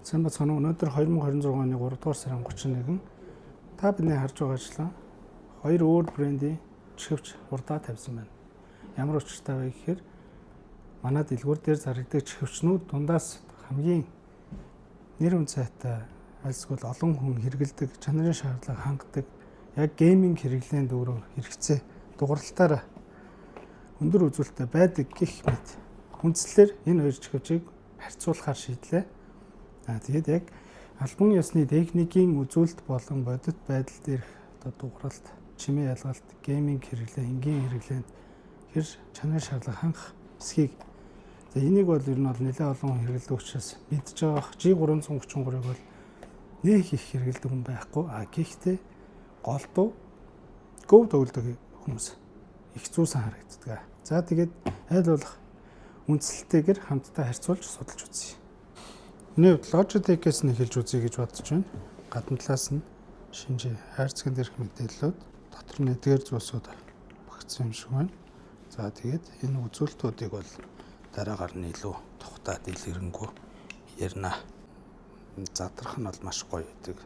Сайн бацхан өнөөдөр 2026 оны 3 дугаар сарын 31 та бидний харж байгаачлан хоёр өөр брендийн чихвч урдаа тавьсан байна. Ямар учиртай вэ гэхээр манай дэлгүүр дээр зарагддаг чихвчнүүд дундаас хамгийн нэр үнэтэй альсгүй олон хүн хэрэгэлдэг, чанарын шаардлага хангадаг, яг гейминг хэрэглээнд өөрөө хэрэгцээ дугуйлалтаараа өндөр үзүүлэлттэй байдаг гэх мэт. Үндслээр энэ хоёр чихвчийг харьцуулахаар шийдлээ. Тэгээд яг албан ёсны техникийн үзүүлэлт болон бодит байдал дээрх дугуйлалт, чимээ ялгалт, гейминг хэрэглээ, энгийн хэрэглээнд хэр чанарын шаардлага хангах эсхийг энийг бол ер нь нэлээд олон хүн хэрэглэдэг учраас мэдж байгаа G333-ыг бол нэг их хэрэглэдэг хүн байхгүй. Гэхдээ голдуу Go төгөлдөг хүмүүс их зүүсэн харагддаг. За тэгээд айл болох үндсэлтэйгээр хамтдаа харьцуулж судалж үзье. Миний хувьд Logitech-ээс нь эхэлж үзье гэж бодож байна. Гадна талаас нь шинжээ хайрцагт дээрх мэдээллүүд, дотор нь эдгээр зүйлсүүд багтсан юм шиг байна. За тэгээд энэ үзүүлэлтүүдийг бол дараагаар нь илүү тухтаа дэлгэрэнгүй ярина. Задрах нь бол маш гоё гэдэг.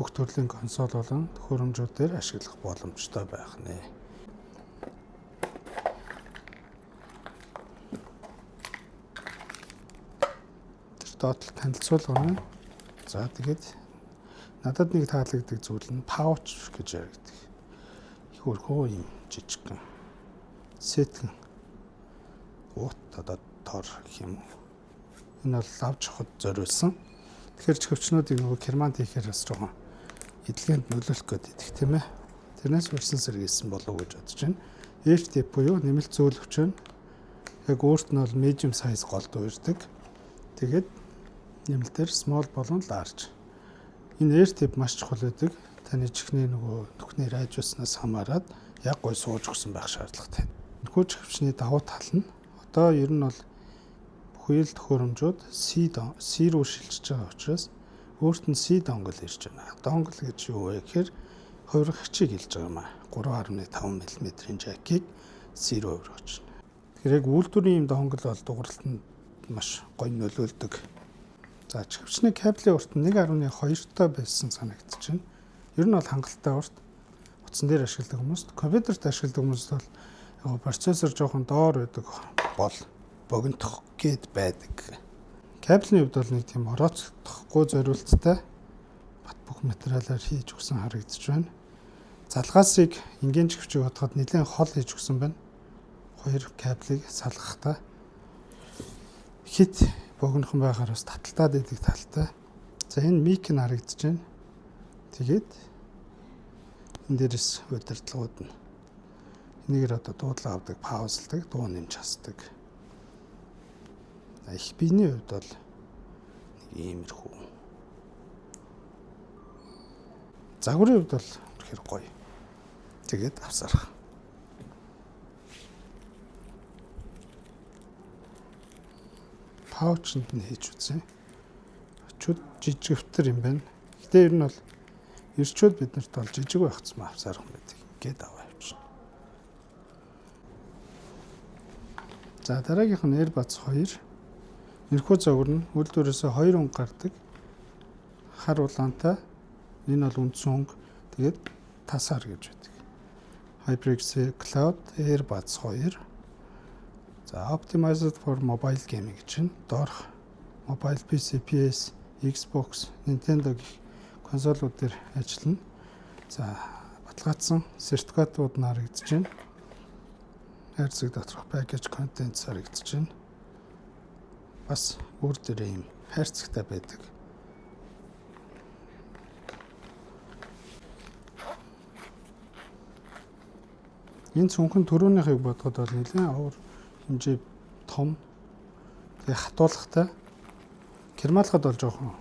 Бүх төрлийн консол болон төхөөрөмжүүдээр ашиглах боломжтой байх нэ. Доотлол танилцуулга. За тэгээд надад нэг таалагддаг зүйл нь pouch гэж яригддаг. Их өрхөө юм жижигхэн сэтгэн уут одоо тор гэх юм. Энэ бол авч явахд зориулсан. Тэгэхээр чихвчнүүдийг нөгөө кермант хийхээр бас жоохон эдлэгэнд нөлөөлөх гэдэг тийм ээ. Тэрнээс урьсан сэргийсэн болов уу гэж бодож байна. Air tip буюу нэмэлт зөөл өвчин. Яг өөрт нь бол medium size голдуу ирдэг. Тэгээд нэмэлтээр small болон large. Энэ air tip маш чухал байдаг. Таны чихний нөгөө нүхний радиуснаас хамаарат яг гой сууж өгсөн байх шаардлагатай. Нөхөө чихвчний давуу тал нь одоо ер нь бол бүхэл төхөөрөмжүүд C руу шилжиж байгаа учраас өөрт нь C донгол ирж байна. Донгол гэж юу вэ гэхээр хувиргагчийг хэлж байгаа юм аа. 3.5 мм-ийн жакийг C руу хувиргаж байна. Тэгэхээр яг үйлдвэрийн юм донгол бол дугуйлалтанд маш гоё нөлөөлдөг. За чихвчний кабелийн урт нь 1.2 та байсан санагдаж байна. Ер нь бол хангалттай урт. Утсан дээр ашигладаг хүмүүс, компьютерт ашигладаг хүмүүс бол процессор жоохон доор байдаг бол богинох гээд байдаг. Кабелийн хувьд бол нэг тийм орооцохгүй зориулттай бат бүх материалаар хийж өгсөн харагдаж байна. Залгаасыг энгийн чихвчийг бодоход нэлээд хол хийж өгсөн байна. Хоёр кабелийг салгахтаа хит богинохон байхаар бас таталтаад идэг талтай. За энэ мик нь харагдаж байна. Тэгээд энэ дээрээс удирдлагууд нь энийгээр одоо дуудлага авдаг, паузлдаг, дуу нэмж хасдаг. Их биений хувьд бол нэг иймэрхүү. Загварын хувьд бол үнэхээр гоё. Тэгээд авсарах. Паучнд нь хийж үзье. Очууд жижигвтер юм байна. Гэтэ ер нь бол ирчүүд биднэрт бол жижиг байхцсан авсарах юм байдаг. Ингээд аваа явчихна. За дараагийнх нь AirBuds 2. Энэхүү загвар нь үйлдвэрээсээ 2 өнг гардаг. Хар улаантай. Энэ бол үндсэн өнг. Тэгээд тасаар гэж байдаг. HyperX Cloud AirBuds 2. За optimized for mobile gaming гэж байна. Доорх mobile PC, PS, Xbox, Nintendo гэх консолууд дээр ажиллана. За баталгаажсан сертификатууд нь харагдаж байна. Хайрцаг доторх package contents харагдаж байна. Бас өөр дээрээ юм хайрцагтай байдаг. Энэ цүнхэн төрөөнийхийг бодоход бол нэлээд авар хэмжээ том. Тэгээ хатуулгатай. Кермалахад бол жоохон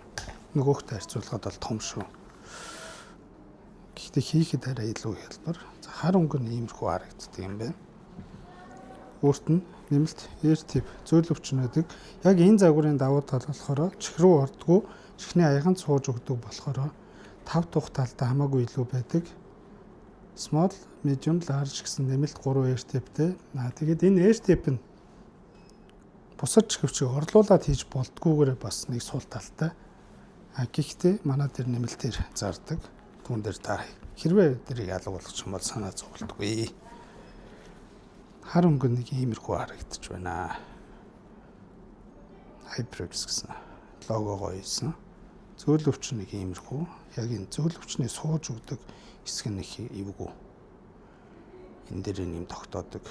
нөгөөхтэй харьцуулахад бол том шүү. Гэхдээ хийхэд арай илүү хялбар. За хар өнгө нь иймэрхүү харагддаг юм байна. Өөрт нь нэмэлт air tip зөөл өвчин байдаг. Яг энэ загварын давуу тал болохоор чих рүү ордгоо чихний аяганд сууж өгдөг болохоор 5 тухь талтай хамаагүй илүү байдаг. Small, medium, large гэсэн нэмэлт 3 air tipтэй. Тэгээд энэ air tip нь бусад чихвчийг орлуулад хийж болдгүйгээр бас нэг сул талтай. Гэхдээ манай дээр нэмэлтээр зардаг. Түүн дээр та хэрвээ тэрийг алга болгох юм бол санаа зовлтгүй. Хар өнгө нэг иймэрхүү харагдаж байна. HyperX гэсэн логогоо хийсэн. Зөөлөвч нэг иймэрхүү. Яг энэ зөөлөвчний сууж өгдөг хэсэг нь их эвгүй. Энэ дээр нэм тогтоодог.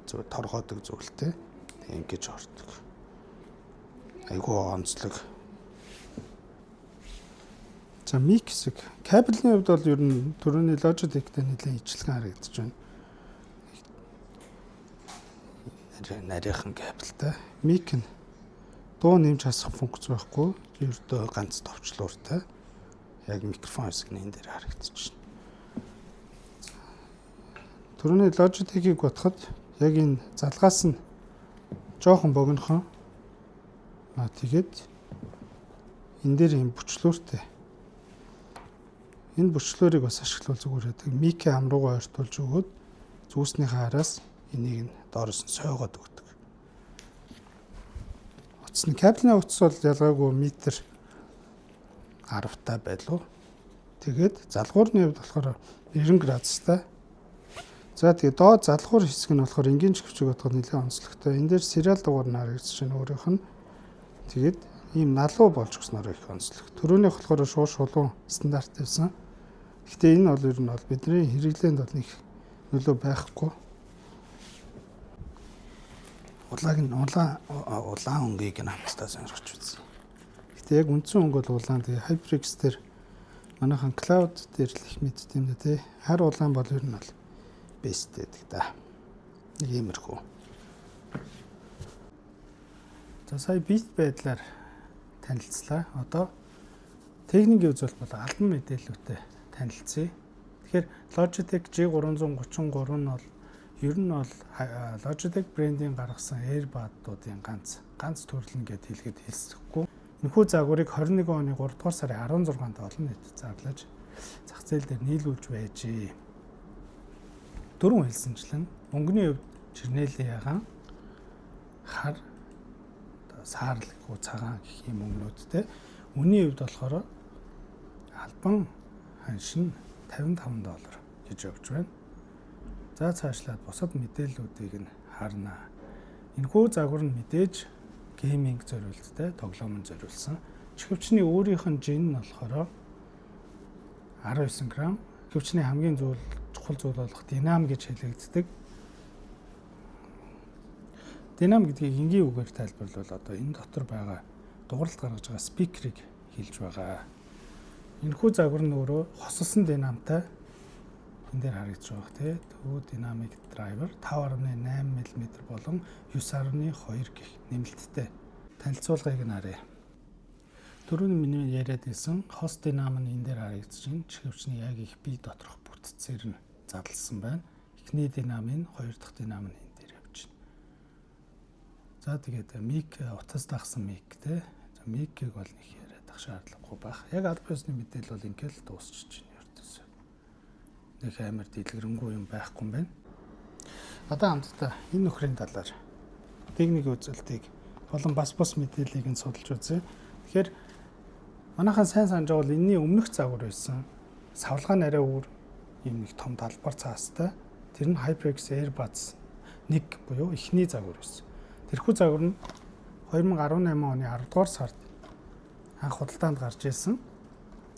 Торгоодог зүйлтэй. Ингэж ордог. Айгуу онцлог. За мик хэсэг. Кабелийн хувьд бол ер нь түрүүний Logitech-тэй нэлээд ижилхэн харагдаж байна. Нарийнхан кабелтай. Мик нь дуу нэмж хасах функц байхгүй. Ердөө ганц товчлууртай. Яг микрофон хэсэг нь энэ дээр харагдаж байна. Түрүүний Logitech-ийг бодоход яг энэ залгаас нь жоохон богинохон. Тэгээд энэ дээр юм бүчлүүртэй. Энэ бүчлүүрийг бас ашиглавал зүгээр байдаг. Микээ амруугаа ойртуулж өгөөд зүүснийхээ араас энийг нь доороос нь сойгоод өгдөг. Утасны кабелийн утас бол ялгаагүй метр 10 та байлуу. Тэгээд залгуурны хувьд болохоор 90 градустай. За тэгээд доод залгуур хэсэг нь болохоор энгийн чихвчиг бодоход нэлээд онцлогтой. Энэ дээр сериал дугаар нь харагдаж байна өөрийнх нь. Тэгээд ийм налуу болж өгснөөр их онцлог. Төрөөнийх болохоор шууд шулуун стандарт байсан. Гэхдээ энэ бол ер нь бол бидний хэрэглээнд бол нэг нөлөө байхгүй. Улаан өнгийг хамтдаа сонирхож үзье. Гэхдээ яг үндсэн өнгө бол улаан. Тэгээ HyperX дээр манайхан cloud дээр л их мэддэг юм да тий. Хар улаан бол ер нь бол best гэдэг да. Нэг иймэрхүү. За сая бит байдлаар танилцлаа. Одоо техникийн үзүүлэлт бол албан мэдээллүүтэй танилцъя. Тэгэхээр Logitech G333 нь бол ер нь бол Logitech брендийн гаргасан AirPod-уудын ганц төрөл нэгэд хэлэхэд хэлсэхгүй. Энэхүү загварыг 21 оны 3 дугаар сарын 16-нд олон нийтэд зарлаж зах зээл дээр нийлүүлж байжээ. Дөрвөн хэлсэнчлэн мөнгөний хувьд Чирнэлийн ягаан, хар, саарлэггүй цагаан гэх юм мөнгнүүдтэй. Үнийн хувьд болохоор албан ханшин $55 гэж явж байна. За цаашлаад бусад мэдээллүүдийг нь харна. Энэхүү загвар нь мэдээж гейминг зориулттай, тоглоомд зориулсан. Чихвчний өөрийнх нь жин нь болохоор 19 грамм. Чихвчний хамгийн чухал зүйл болох динам гэж хэлэгддэг. Динам гэдгийг энгийн үгээр тайлбарлавал одоо энэ дотор байгаа дууралт гаргаж байгаа спикерийг хэлж байгаа. Энэхүү загвар нь өөрөө хосолсон динамтай энэ дээр харагдаж байгаа тийм. Төв динамик драйвер 5.8 мм болон 9.2 гэх нэмэлттэй. Танилцуулгыг нь харъя. Түрүүний миний яриад байсан хос динам нь энэ дээр харагдаж байна. Чихвчний яг их бие доторх бүтцээр нь задлсан байна. Эхний динам нь, хоёр дахь динам нь энэ дээр явж байна. За тэгээд мик утас дагсан мик те. За микийг бол нэг яриад ах шаардлагагүй байх. Яг аль биесний мэдээлэл бол ингээл дуусчихж байна ертөөсөө. Нэг амар дэлгэрэнгүй юм байхгүй юм байна. Одоо хамтдаа энэ нөхрийн талаар техникийн үзүүлэлтийг болон бас мэдээллийг нь судалж үзье. Тэгэхээр манайхан сайн санаж байгаа бол энэний өмнөх загвар байсан. Савлгаа нь арай өөр юм нэг том талбар цаастай. Тэр нь HyperX AirPods 1 буюу эхний загвар байсан. Тэрхүү загвар нь 2018 оны 10 дугаар сард анх худалдаанд гарч ирсэн.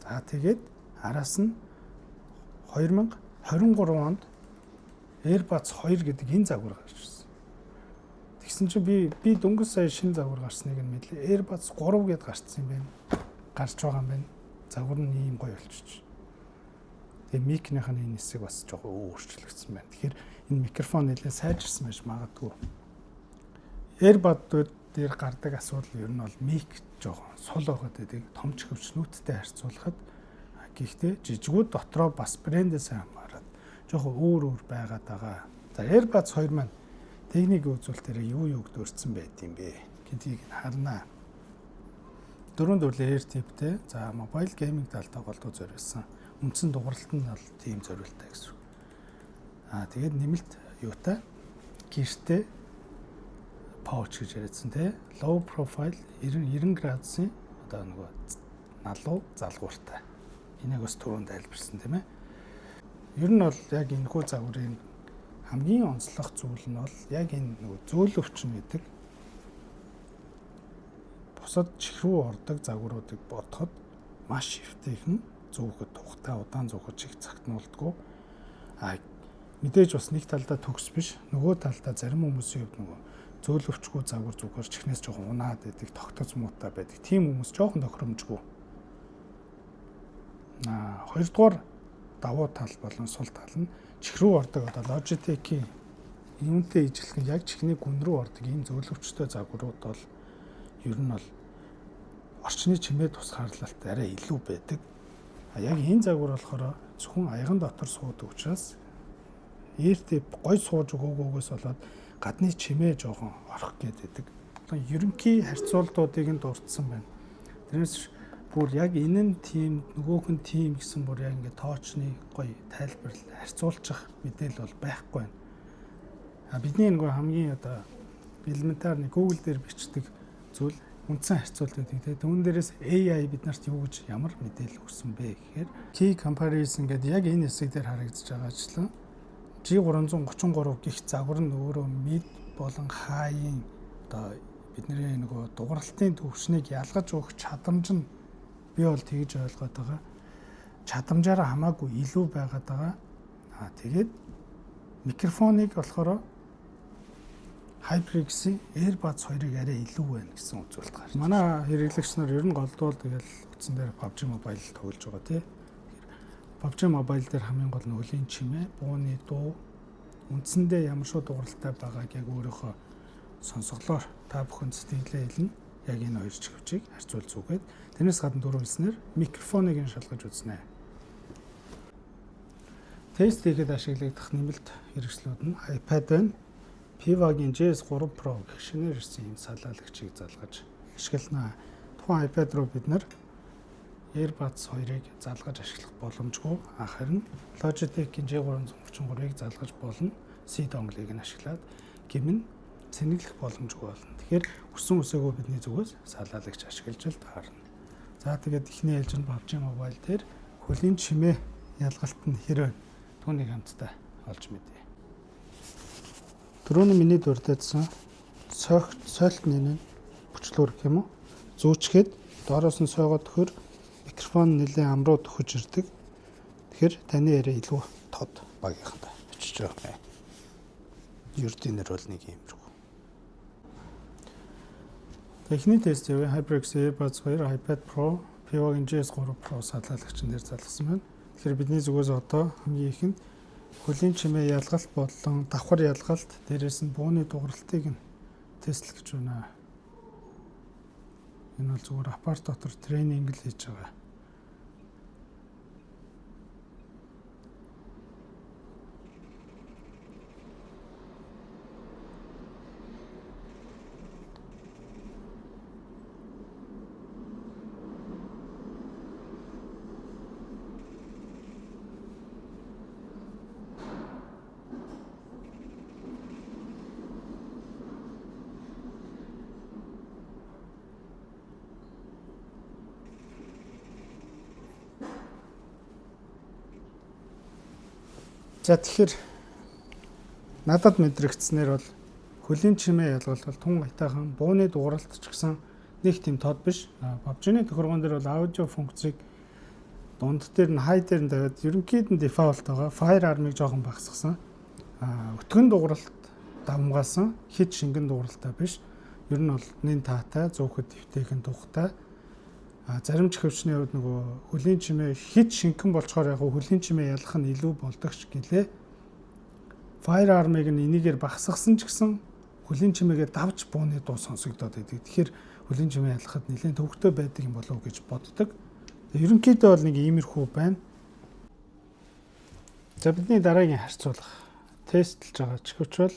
За тэгээд араас нь 2023 онд AirPods 2 гэдэг энэ загвар гарч ирсэн. Тэгсэн чинь би дөнгөж сая шинэ загвар гарсныг нь мэдлээ. AirPods 3 гэдээ гарцсан юм байна. Гарч байгаа юм байна. Загвар нь ийм гоё болчихж. Тэгээ микнийх нь энэ хэсэг бас жоохон өөрчлөгдсөн байна. Тэгэхээр энэ микрофон нэлээд сайжирсан байж магадгүй. AirPod-ууд дээр гардаг асуудал ер нь бол мик жоохон сул байгаад байдаг. Том чихвчнүүдтэй харьцуулахад гэхдээ жижигүүд дотроо бас брэндээс хамаарат жоохон өөр байгаад байгаа. За AirPods 2 маань техникийн үзүүлэлтээр юу өгдөрсөн байт юм бэ гэдгийг харнаа. Дөрөв төрлөө Air type-тэй. За mobile gaming талтай голдуу зориулсан. Үндсэн дууралт нь бол тийм зориултаа гэсэн. Тэгээд нэмэлт юутай гэртэй pouch гэж яриадсан тий. Low profile 90 градусын одоо нөгөө налуу залгууртай. Энийг бас түрүүнд тайлбарсан тийм ээ. Ер нь бол яг энэхүү загварын хамгийн онцлог зүйл нь бол яг энэ нөгөө зөөлөвчин гэдэг бусад чихрүү ордог загваруудыг бодоход маш эвтэйхэн зүүхэд тухтай удаан зүүхэд чих цагтнуулдаггүй. Мэдээж бас нэг талдаа төгс биш, нөгөө талдаа зарим хүмүүсийн хувьд нөгөө зөөлөвчгүй загвар зүгээр чихнээс жоохон унаад байдаг, тогтоц муутай байдаг. Тийм хүмүүс жоохон тохиромжгүй. Хоёрдугаар давуу тал болон сул тал нь чих рүү ордог одоо Logitech-ийн юунтэй ижилхэн яг чихний гүн рүү ордог ийм зөөлөвчтэй загварууд бол ер нь бол орчны чимээ тусгаарлалт арай илүү байдаг. Яг энэ загвар болохоор зөвхөн аяган дотор суудаг учраас ээртэй гой сууж өгөөгөөс болоод гадны чимээ жоохон орох гэдэг. Ерөнхий харьцуултуудыг нь дурдсан байна. Тэрнээс бүр яг энэ нь тийм нөгөөх нь тийм гэсэн бүр яг ингээд тоочны гоё тайлбарлал харьцуулчих мэдээлэл бол байхгүй байна. Бидний нөгөө хамгийн одоо элементарны Google дээр бичдэг зүйл үндсэн харьцуулт гэдэг тийм. Түүн дээрээс AI бид нарт юу гэж ямар мэдээлэл өгсөн бэ гэхээр key comparison гэдэг яг энэ хэсэг дээр харагдаж байгаачлан G333 гэх загвар нь өөрөө mid болон high-ийн одоо бидний нөгөө дугарлалтын төвшнийг ялгаж өгөх чадамж нь би бол тэгж ойлгоод байгаа. Чадамжаараа хамаагүй илүү байгаад байгаа. Тэгээд микрофоныг болохоор HyperX-ийн AirBuds 2-ыг арай илүү байна гэсэн үзүүлэлт гарч. Манай хэрэглэгч нар ер нь голдуул тэгэл утсан дээр PUBG Mobile тоглож байгаа тий. PUBG Mobile дээр хамгийн гол нь өлийн чимээ, бууны дуу, үндсэндээ ямар шоу дууралтай байгааг яг өөрийнхөө сонсголоор та бүхэн сэтгэлээ хэлнэ. Яг энэ хоёр чихвчийг харьцуул зүгээд тэрнээс гадна дөрөв хэлснээр микрофоныг нь шалгаж үзнэ. Тест хийхэд ашиглагдах нэмэлт хэрэгслүүд нь iPad байна. Pivaгийн JS3 Pro гэх шинээр ирсэн юм салаалагчийг залгаж ашиглана. Тухайн iPad руу бид нар AirBuds 2-ыг залгаж ашиглах боломжгүй. Харин Logitech-ийн G333-ыг залгаж болно. C dongle-ыг нь ашиглаад гэмн цэнэглэх боломжгүй болно. Тэгэхээр хүссэн үсээгөө бидний зүгээс салаалагч ашиглаж л таарна. За тэгээд эхний ээлж нь PUBG Mobile дээр хөлийн чимээ ялгалт нь хэрэг түүнийг хамтдаа олж мэдье. Түрүүний миний дурдсан сойлтны нь бүчлүүр гэх юм уу? Зүүчгээд доороос нь сойгоод төхөр микрофон нэлээд амруу төхөж ирдэг. Тэгэхээр таны яриа илүү тод багийнхантай очиж байгаа юм. Ердийнэр бол нэг юм шиг. Техник тест яваа HyperX AirBuds 2, iPad Pro, Pivaгийн JS3 Pro салаалагчнэр дээр залгасан байна. Тэгэхээр бидний зүгээс одоо хамгийн ихэнд хөлийн чимээ ялгалт болон давхар ялгалт, дээрээс нь бууны дууралтыг нь тестлэх гэж байна. Энэ бол зүгээр апарт дотор тренинг л хийж байгаа. За тэгэхээр надад мэдрэгдснээр бол хөлийн чимээ ялгалт бол тун айтайхан бууны дууралт ч гэсэн нэг тийм тод биш. PUBG-ний тохиргоон дээр бол аудио функцийг дунд дээр нь хай дээр нь тавиад ерөнхийд нь дефолт байгаа. Firearm-ыг жоохон багасгасан. Өтгөн дууралт давмгаасан хит шингэн дууралтай биш. Ер нь бол нэн таатай, зөөхөд дэвтэйхэн тухтай. Зарим чихвчний хувьд нөгөө хөлийн чимээ хит шинхэн болчоор яг хөлийн чимээ ялах нь илүү болдогч гэлээ. Firearm-ыг энийгээр багасгасан ч гэсэн хөлийн чимээгээ давж бууны дуу сонсогдоод байдаг. Тэгэхээр хөлийн чимээ ялахад нэлээд төвөгтэй байдаг юм болов уу гэж боддог. Ерөнхийдөө бол нэг иймэрхүү байна. За бидний дараагийн харьцуулах тестлж байгаа чихвч бол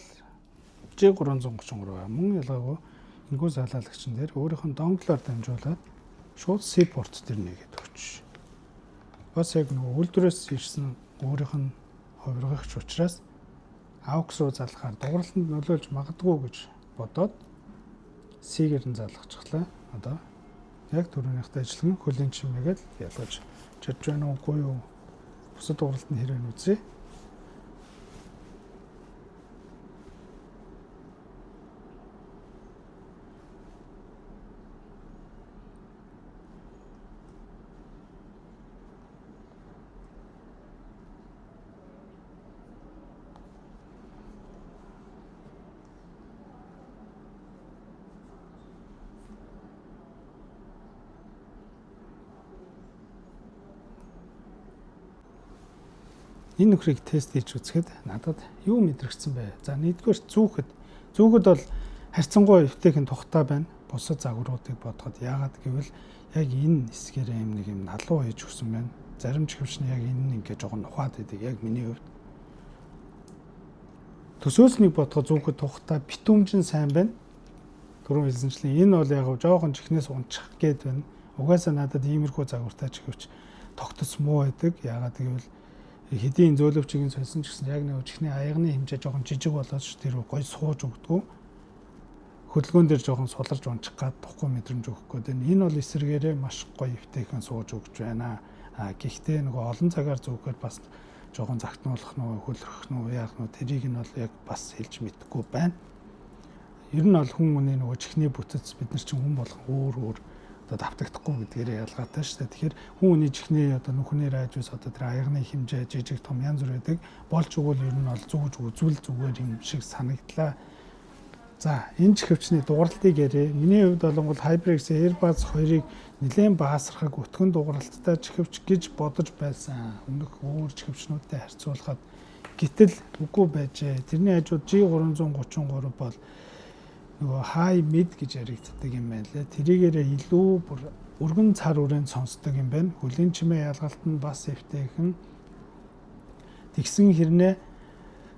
G333 мөн ялгаагүй энэхүү салаалагчн дээр өөрийнх нь донглоор дамжуулаад шууд C порт дээр нэгээд өгч. Бас яг нөгөө үйлдвэрээс ирсэн өөрийнх нь хувиргагч учраас AUX руу залгахаар дууралтанд нөлөөлж магадгүй гэж бодоод C-гээр нь залгачихлаа. Одоо Яг түрүүнийхтэй ажиллан хөлийн чимээгээд ялгаж чадж байна уугүй юу? Бусад дууралт нь хэрэг үзье. Энэ нөхрийг тест хийж үзэхэд надад юу мэдрэгдсэн бэ? За нэгдүгээр зүүхэд бол харьцангуй эвтэйхэн тухтай байна. Бусад загваруудыг бодоход яагаад гэвэл яг энэ хэсгээр нэг юм налуу хийж өгсөн байна. Зарим чихвч нь яг энэ нь ингээ жоохон ухаад байдаг. Яг миний хувьд. Төсөөлснийг бодоход зүүхэд тухтай битүүмжин сайн байна. Түрүүн хэлсэнчлэн энэ бол яг жоохон чихнээс унчих гээд байна. Угаасаа надад иймэрхүү загвартай чихвч тогтос муу байдаг. Яагаад гэвэл хэдийн зөөлөвчийг сольсон ч гэсэн яг нэг чихний аягны хэмжээ жоохон жижиг болоод тэр гой сууж өгдөг. Хөдөлгөөн дээр жоохон суларж унчих гад тухгүй мэдрэмж өгөх гээд байна. Энэ бол эсрэгээрээ маш гоё эвтэйхэн сууж өгч байна. Гэхдээ нөгөө олон цагаар зүүхээр бас жоохон загтнуулах нь хөлрөх нь яах нь тэрийг нь бол яг бас хэлж мэдэхгүй байна. Ер нь бол хүн хүний нөгөө чихний бүтэц бид нар чинь хүн болгон өөр одоо давтагдахгүй гэдгээрээ ялгаатай шүү дээ. Тэгэхээр хүн хүний чихний одоо нүхний райжус одоо тэр аягны хэмжээ жижиг том янз бүр байдаг. Болж өгвөл ер нь бол зүгж үзвэл зүгээр юм шиг санагдлаа. За энэ чихвчний дууралтыг ярэ. Миний хувьд болонгол HyperX Airbuds 2-ыг нэлээд баасрахаг өтгөн дууралттай чихвч гэж бодож байсан. Өмнөх өөр чихвчнүүдтэй харьцуулахад гэтэл үгүй байжээ. Тэрний хажууд G333 бол нөгөө high mid гэж яригддаг юм байна лээ. Тэрийгээрээ илүү бүр өргөн цар үрээнд сонсдог юм байна. Хөлийн чимээ ялгалт нь бас эвтэйхэн. Тэгсэн хэрнээ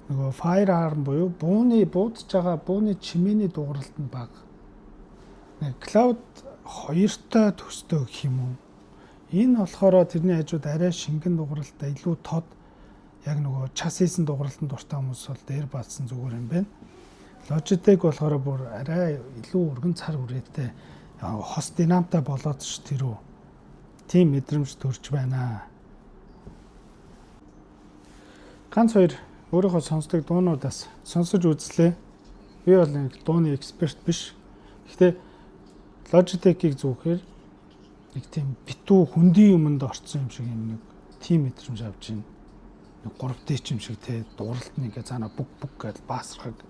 нөгөө firearm буюу бууны буудаж байгаа бууны чимээний дууралт нь бага. Нэг cloud 2-той төстэй гэх юм уу. Энэ болохоор тэрний хажууд арай шингэн дууралтай илүү тод яг нөгөө chassis-ийн дууралтанд дуртай хүмүүс бол дээр баасан зүгээр юм байна. Logitech болохоор бүр арай илүү өргөн цар үрээтэй хос динамтай болоод ш тэрүү. Тийм мэдрэмж төрж байна. Ганц хоёр өөрийнхөө сонсдог дуунуудаас сонсож үзлээ. Би бол нэг дууны эксперт биш. Гэхдээ Logitech-ийг зүүхээр нэг тийм битүү хүндий юмд орцсон юм шиг юм нэг тийм мэдрэмж авч байна. Нэг 3D юм шиг те дууралт нь ингээ цаана бүг гэж баасрахаг.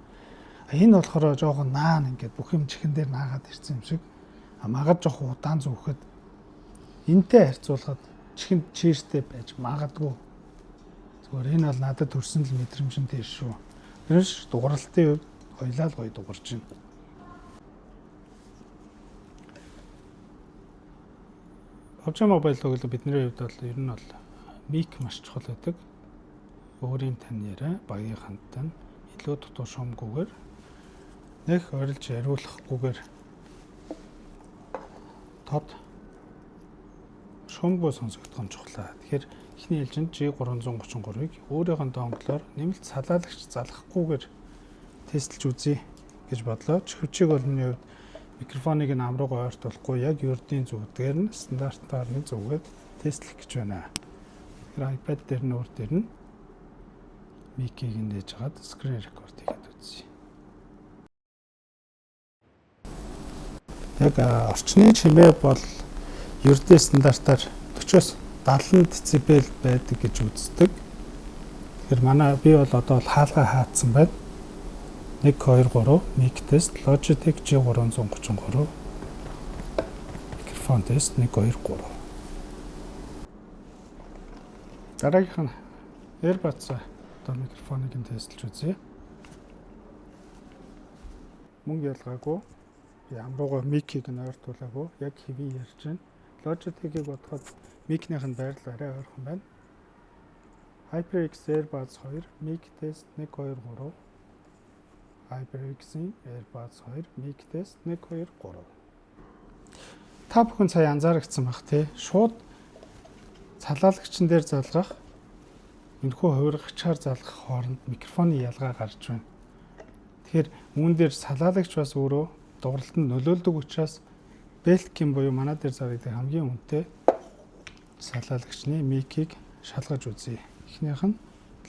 Энэ болохоор жоохон наан ингээд бүх юм чихэн дээр наагаад ирсэн юм шиг. Магад жоохон удаан зүүхэд энтэй харьцуулахад чихэнд чиртэй байж магадгүй. Зүгээр энэ бол надад төрсөн л мэдрэмж нь тэр шүү. Тэрш дууралтын үед хоёлаа л гоё дуурж байна. PUBG Mobile тоглох бидний хувьд бол ер нь бол мик маш чухал байдаг. Өөрийн тань яриа багийн хандтан илүү дутуу шумгүйгээр нэг орилж яриулахгүйгээр тод шумгүй сонсогдох нь чухлаа. Тэгэхээр эхний ээлжинд G333-ыг өөрийнхөө донглоор нэмэлт салаалагч залхахгүйгээр тестэлж үзье гэж бодлоо. Чихвчийг бол миний хувьд микрофоныг нь амруугаа ойртуулахгүй яг ердийн зүгдгээр нь стандартаар нэг зүгээд тестлэх гэж байна. Тэгэхээр iPad дээр нь өөр дээр нь микийг нээж хагаад screen record хийгээд үзье. Яг орчны чимээ бол ердийн стандартаар 40-оос 70 децибел байдаг гэж үздэг. Тэгэхээр манай би бол одоо хаалгаа хаацсан байна. 1 2 3 мик тест Logitech G333 микрофон тест 1 2 3. Дараагийнх нь Airbuds одоо микрофоныг нь тестэлж үзье. Мөнгө ялгаагүй. Би амруугаа микийг нь ойртуулаагүй. Яг хэвээ ярьж байна. Logitech-ийг бодоход микнийх нь байрлал арай ойрхон байна. HyperX Airbuds 2 мик тест 1 2 3. HyperX-ийн Airbuds 2 мик тест 1 2 3. Та бүхэн сая анзаарчихсан баг тий. Шууд цалаалагчн дээр залгах энэхүү хувиргачаар залгах хооронд микрофоны ялгаа гарч байна. Тэгэхээр үүн дээр салаалагч бас өөрөө дууралтанд нөлөөлдөг учраас Belkin буюу манай дээр зарагддаг хамгийн үнэтэй салаалагчны микийг шалгаж үзье. Эхнийх нь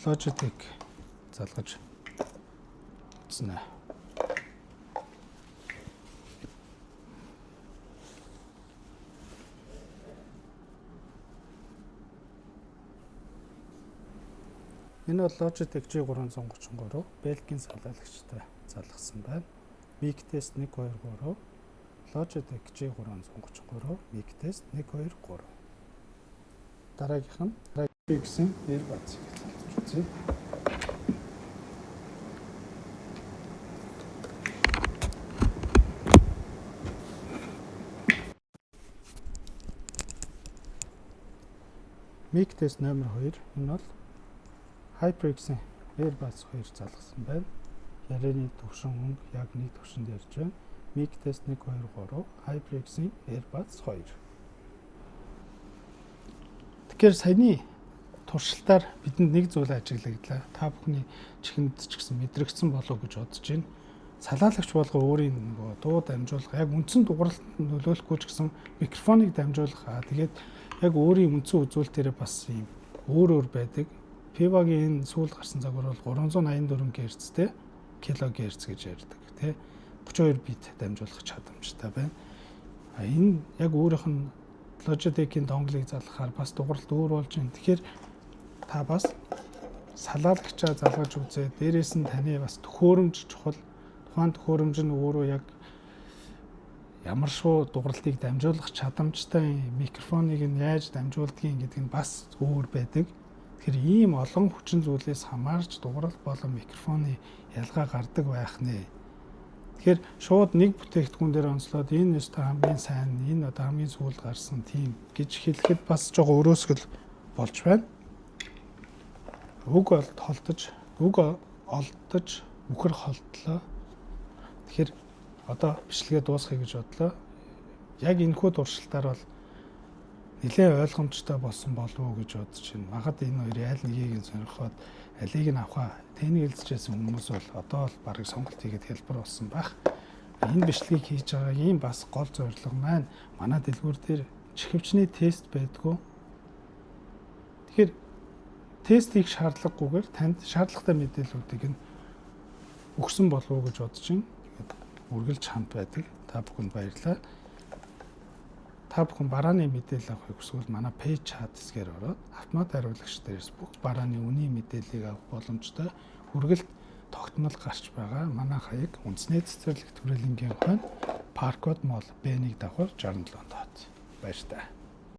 Logitech залгаж үзнэ. Энэ бол Logitech G333 Belkin салаалагчтай залгасан байна. Mic test 1 2 3 Logitech G333 Mic test 1 2 3. Дараагийнх нь гэсэн AirPods-ыг залгаж үзье. Mic test номер 2 энэ бол HyperX-ийн AirPods 2 залгасан байна. Ярианы төвшин өнгө яг нэг төвшөнд ярьж байна. Mic test 1 2 3 HyperX-ийн AirPods 2. Тэгэхээр саяны туршилтаар бидэнд нэг зүйл ажиглагдлаа. Та бүхний чихэнд ч гэсэн мэдрэгдсэн болов гэж бодож байна. Салаалагч болгоо өөрийн нөгөө дуу дамжуулах, яг үндсэн дууралтанд нөлөөлөхгүй ч гэсэн микрофоныг дамжуулах, тэгээд яг өөрийн үндсэн үзүүлэлтээр бас юм өөр байдаг. Pivoгийн сүүл гарсан загвар бол 384 Гц-тэй кГц гэж ярьдаг тий 32 бит дамжуулах чадамжтай байна. Энэ яг өөрийнх нь Logitech-ийн донглыг залгахаар бас дууралт өөр болж байна. Тэгэхээр та бас салаалагчаа залгаж үзээ. Дээрээс нь таны бас төхөөрөмж чухал. Тухайн төхөөрөмж нь өөрөө яг ямар шоу дууралтыг дамжуулах чадамжтай микрофоныг нь яаж дамжуулдгийг гэдэг нь бас өөр байдаг. Тэгэхээр ийм олон хүчин зүйлээс хамаарч дууралт болон микрофоны ялгаа гардаг байх нэ. Тэгэхээр шууд нэг бүтээгдэхүүн дээр онцлоод энэ өстой хамгийн сайн, энэ одоо хамгийн сүүлд гарсан тийм гэж хэлэхэд бас жоо өрөөсгөл болж байна. Үг олдож, үхэр холдлоо. Тэгэхээр одоо бичлэгээ дуусгая гэж бодлоо. Яг энэхүү туршилтаар бол нэлээд ойлгомжтой болсон болов уу гэж бодож байна. Магад энэ хоёрын аль нэгийг нь сонирхоод алийг нь авахаа тэнийг хэлцэжсэн хүмүүс бол одоо бол барыг сонголт хийгээд хэлбэр болсон байх. Энэ бичлэгийг хийж байгаа ийм бас гол зорилго маань манай дэлгүүр дээр чихвчний тест байдгүй. Тэгэхээр тестийг шаардлагагүйгээр танд шаардлагатай мэдээллүүдийг нь өгсөн болов уу гэж бодож байна. Үргэлж хамт байдаг. Та бүхэнд баярлалаа. Та бүхэн барааны мэдээлэл авахыг хүсвэл манай пэйж чат хэсгээр ороод автомат хариулагч дээрээс бүх барааны үнийн мэдээллийг авах боломжтой. Үргэлж тогтмол гарч байгаа. Манай хаяг үндэсний цэцэрлэгт хүрээлэнгийн хойно Паркод Молл Б1 давхар 67 дот. Баяр таа.